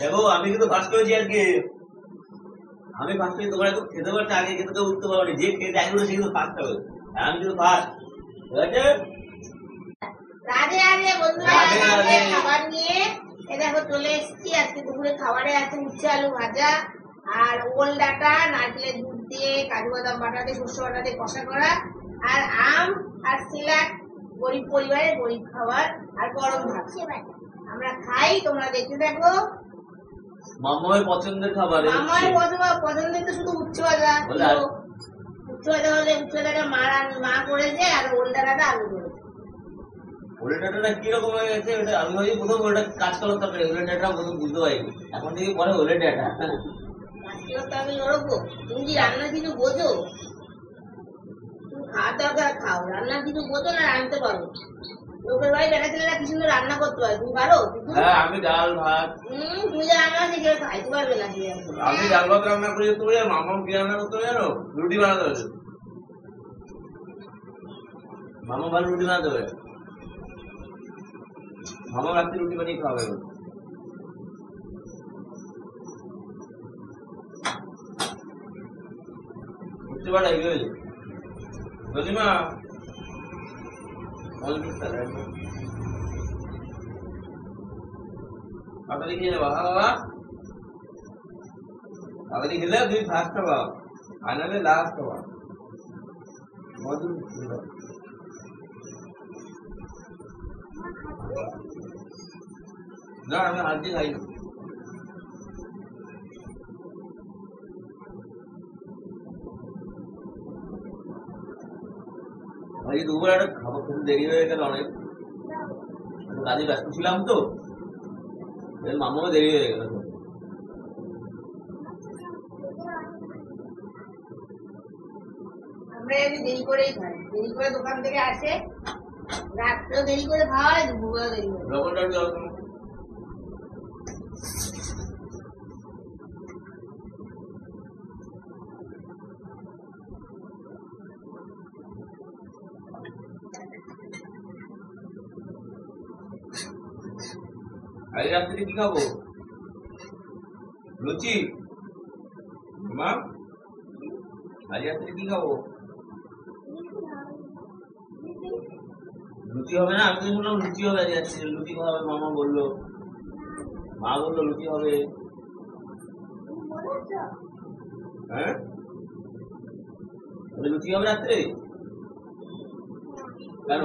দেখো আমি কিন্তু ফার্স্ট করেছি আজকে, আমি ফার্স্ট করি, তোমরা একটু খেতে পারছো আগে, কিন্তু কেউ উঠতে পারো, যে খেতে আগে সে কিন্তু ফার্স্ট হবে, আমি কিন্তু ফার্স্ট। ঠিক আছে, রাধে রাধে বন্ধুরা, খাবার নিয়ে এ দেখো চলে এসেছি। আজকে দুপুরে খাবারে আছে উচ্ছে আলু ভাজা আর ওল ডাটা, নারকেলের দুধ দিয়ে, কাজু বাদাম বাটা দিয়ে, শস্য বাটা দিয়ে কষা করা, আর আম আর সিলাট। গরিব পরিবারের গরিব খাবার, আর গরম ভাত। আমরা খাই, তোমরা দেখতে থাকো। মামার পছন্দের খাবার, আমার পছন্দের তো শুধু উচ্ছে ভাজা। উচ্ছে ভাজা হলে উচ্ছে ভাজাটা মা করেছে, আর ওল ডাটাটা আলু করেছে। ওলের ডাটাটা কিরকম হয়ে গেছে, আমি ভাবছি প্রথম ওটা কাজ করার তরকারি, ওলের ডাটা প্রথম বুঝতে পারিনি, এখন থেকে পরে ওলের ডাটা। তুমি কি রান্নার কিছু বোঝো? তুমি খাওয়া দাওয়া খাও, রান্নার কিছু বোঝো না? রাঁধতে পারো? লোকের বাড়ি বেটা ছেলেরা কি সুন্দর রান্না করতে পারে, তুমি পারো? হ্যাঁ, আমি ডাল ভাত। তুমি যে রান্না শিখে খাইতে পারবে না। আমি ডাল ভাত রান্না করি, তুমি জানো মামা কি রান্না করতে জানো? রুটি বানাতে হবে, মামা ভালো রুটি বানাতে হবে, মামা রাত্রে রুটি বানিয়ে খাওয়াবে। বুঝতে পারা গেছে রজিমা, তাড়াতাড়ি খেয়ে যাবা বাবা, তাড়াতাড়ি খেলে তুই ফার্স্ট খাবা, আর নাহলে লাস্ট খাবা। না আমি হাত দিয়ে খাই না। ভাই দুপুরে একটা খাবার খেতে দেরি হয়ে গেল, অনেক কাজে ব্যস্ত ছিলাম তো, মামাও দেরি হয়ে গেল। আমরা এমনি দেরি করেই খাই, দেরি করে দোকান থেকে আসে, রাত্রেও দেরি করে খাওয়াই, দুপুরেও দেরি করে। আজ রাত্রে কি খাবো? লুচি? মা আজ রাত্রে কি খাবো? লুচি হবে না? আমি তো বললাম লুচি হবে আজ রাত্রে, লুচি খাওয়াবে মামা বললো, মা বললো লুচি হবে। হ্যাঁ লুচি হবে রাত্রে? কেন?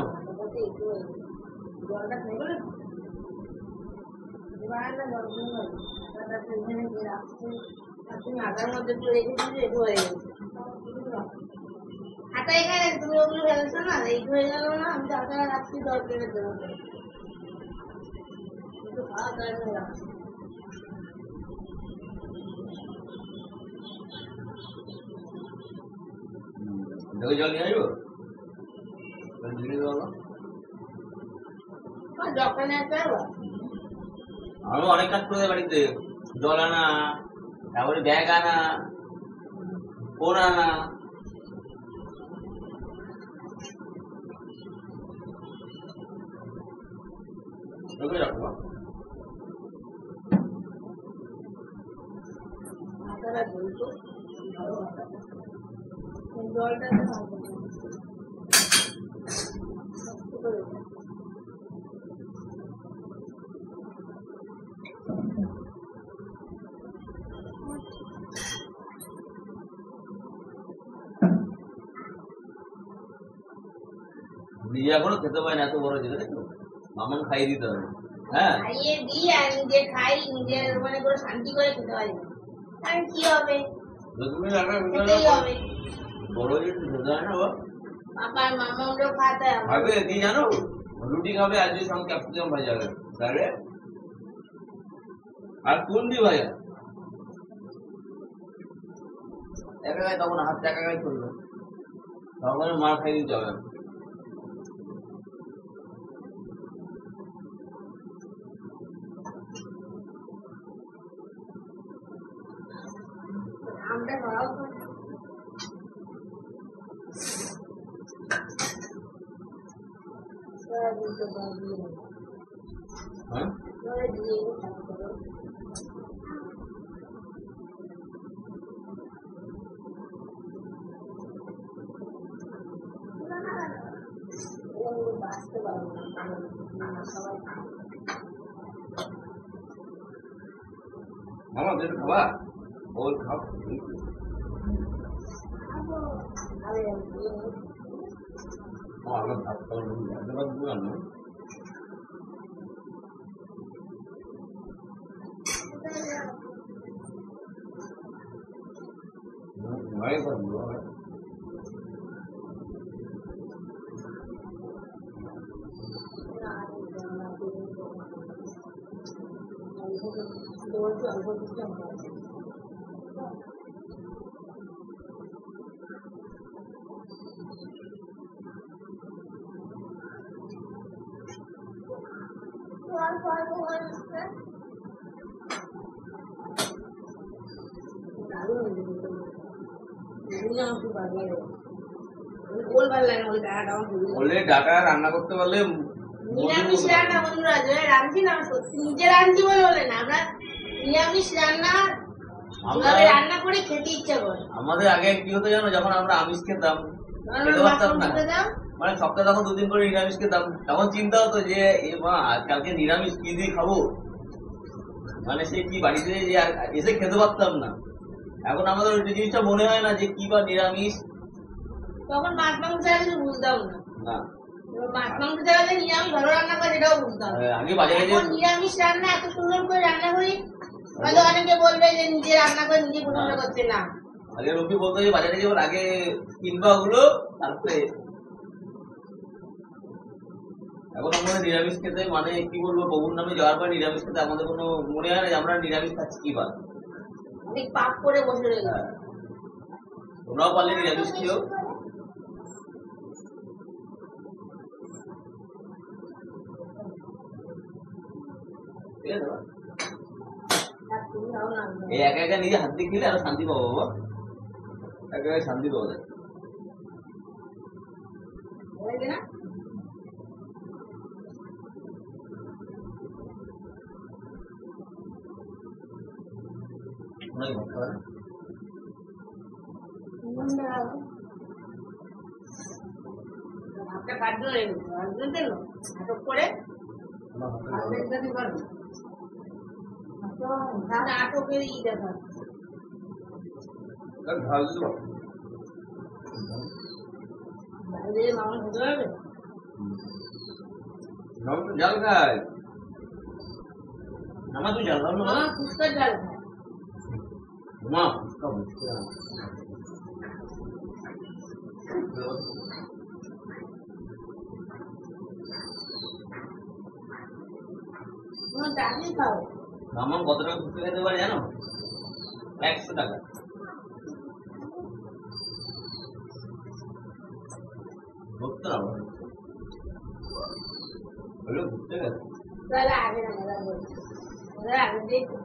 আধার মধ্যে হাতা এখানে তুমি ওগুলো ফেলছো না, এই হয়ে গেল না। আমি তো আধার রাখছি দরকারের জন্য, খাওয়া দাওয়া রাখছি। জল নিয়ে আসবো, আমি অনেক কাজ করে বাড়িতে, জল আনা, তারপরে ব্যাগ আনা, ফোন আনা। রাখবো জলটা নিজে এখনো খেতে পায় না, এত বড় জিনিস মামন খাইয়ে দিতে হবে। হ্যাঁ খাইয়ে দিই, আর নিজে খাই, নিজে মানে করে শান্তি করে খেতে পারি না, আর কি হবে? বড় জিনিস খেতে হয় না বাবা, পাপার মামা ওগুলো খাতে হবে কি জানো? রুটি খাবে আজকে সঙ্গে ক্যাপসিকাম ভাজা হবে, তাহলে আর কুন্দি ভাজা একা গায়ে, তখন হাত একা গায়ে চলবে, তখন মার খাই দিতে হবে। আমটা খাওয়াও হ্যাঁ মামা তুই খাবা ওর খাও আমার ভাত খাওয়া না Nói còn nữa বললে ডাটা রান্না করতে পারলে নিরামিষ রান্না বন্ধুরা রাঁধছি না সত্যি নিজে রাঁধছি বলে না আমরা নিরামিষ রান্না রান্না করে খেতে ইচ্ছা করে। আমাদের আগে কি হতো জানো, যখন আমরা আমিষ খেতাম খেতে পারতাম না, মানে সপ্তাহে তখন দুদিন করে নিরামিষ খেতাম, তখন চিন্তা হতো যে এ মা কালকে নিরামিষ কি দিয়ে খাবো, মানে সে কি বাড়িতে যে আর এসে খেতে পারতাম না। এখন আমাদের ওই জিনিসটা মনে হয় না যে কি বা নিরামিষ, তখন মাছ মাংস ছাড়া কিছু বুঝতাম না, মাছ মাংস ছাড়া নিরামিষ ভালো রান্না করে সেটাও বুঝতাম। আগে বাজারে নিরামিষ রান্না এত সুন্দর করে রান্না করি, হয়তো অনেকে বলবে যে নিজে রান্না করে নিজে পছন্দ করছে না। আগে রবি বলতো যে বাজারে যাবার আগে কিনবা ওগুলো, তারপরে এখন আমাদের নিরামিষ খেতে মানে কি বলবো, ববুর নামে যাওয়ার পর নিরামিষ খেতে আমাদের কোনো মনে হয় না যে আমরা নিরামিষ খাচ্ছি কি বা অনেক পাপ করে বসে রয়েছে। তোমরাও পারলে নিরামিষ খেও। এই একা একা নিজে হাত দিয়ে খেলে আরো শান্তি পাবো বাবা, একা একা শান্তি পাওয়া যায়। নাটক করে নাটকের ই দেখা জাল খায় আমার, তুই জাল খাও না? ফুচকার জাল খায় মা, ফুচকা ফুচকা মামা কত টাকা ফুচকা খেতে পারে জানো? 100 টাকা। ঘুরতে হবে বলে ঘুরতে গেছে আগে না আগে দেখো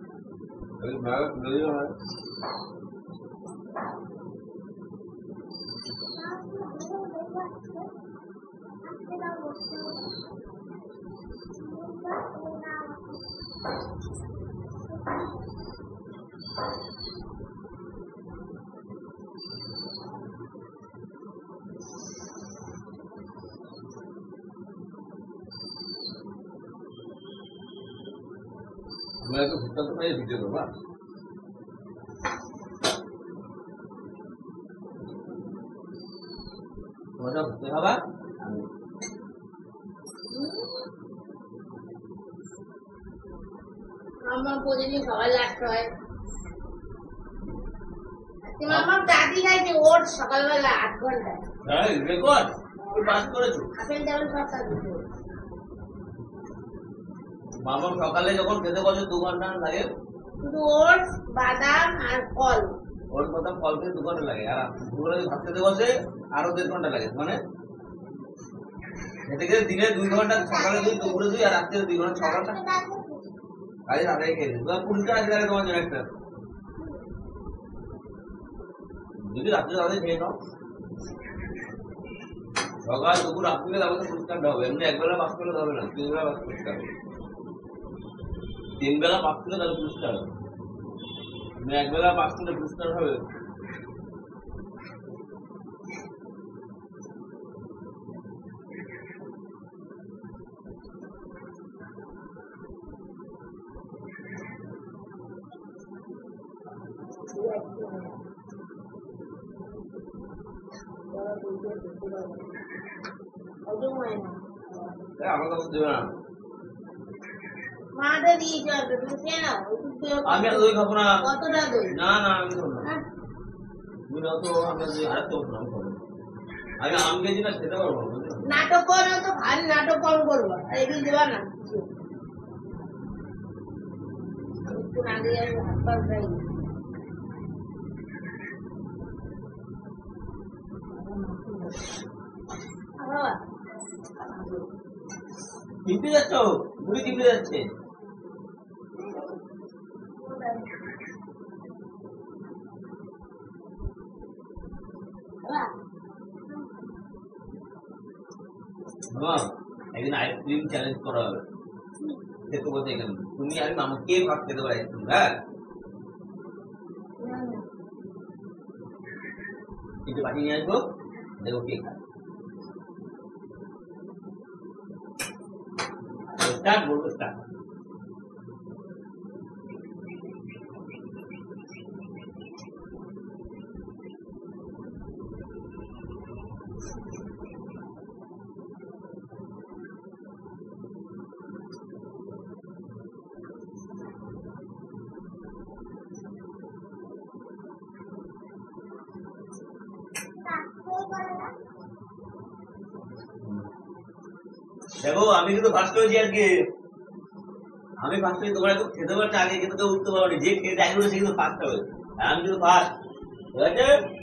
मैं तो भुट्टा तो मैं वीडियो दूंगा। तुम्हारा भुट्टे खावा? আমার প্রতিদিন সকাল আসতে হয়। আমার দাদি খাইছে ওর সকালবেলা 8 ঘন্টায়। হ্যাঁ রেকর্ড তুই পাস করেছো। আপেল ডাবল সব খাচ্ছি। মামা সকালে যখন খেতে বসে 2 ঘন্টা লাগে, শুধু ওটস বাদাম আর ফল, ওর কথা ফল খেতে 2 ঘন্টা লাগে, আর দুপুরে ভাত খেতে বসে আরো 1.5 ঘন্টা লাগে, মানে খেতে খেতে দিনে 2 ঘন্টা, সকালে 2 দুপুরে 2 আর রাত্রে 2 ঘন্টা, 6 ঘন্টা কাজে আদায় খেয়ে দিই। তোমার পুরস্কার আছে তাহলে তোমার জন্য একটা, যদি রাত্রে তাদের খেয়ে নাও, সকাল দুপুর রাত্রে আমাদের পুরস্কারটা হবে। এমনি একবেলা পাস করলে হবে না, 3 বেলা পাস করতে হবে। 3 বেলা পাস করলে তাহলে পুরস্কার হবে, 1 বেলা পাস করলে পুরস্কার হবে। আমার কাছে দেবে না। মাটা দিয়েছে অল্প, তুমি খেয়ে নাও। আমি আর দই খাবো না। কতটা দই? না না আমি খাবো না। তুমি নাও তো, আমি আর দই আরেকটা খাবো না, আমি খাবো না। আমি আম খেয়েছি না, খেতে পারবো না। নাটক করো তো, ভারী নাটক কম করবো, এগুলো দেবা না। একটু আগে আমি হাত পা উঠাই চিনতে যাচ্ছ? বুড়ি চিনতে যাচ্ছে। একদিন আইসক্রিম চ্যালেঞ্জ করা হবে, খেতে বলতে এখানে তুমি আমি মামা কে ভাত খেতে পারে আইসক্রিম। হ্যাঁ কিন্তু বাটি নিয়ে আসবো, দেখো কে খায়। স্টার্ট বলবো, স্টার্ট। দেখো আমি কিন্তু ফার্স্ট হয়েছি আজকে, আমি ফার্স্ট হয়েছি। তোমরা একটু খেতে পারছো আগে, কিন্তু কেউ উঠতে পারো, যে খেতে আগে সে কিন্তু ফার্স্ট হবে, আমি কিন্তু ফার্স্ট। ঠিক আছে।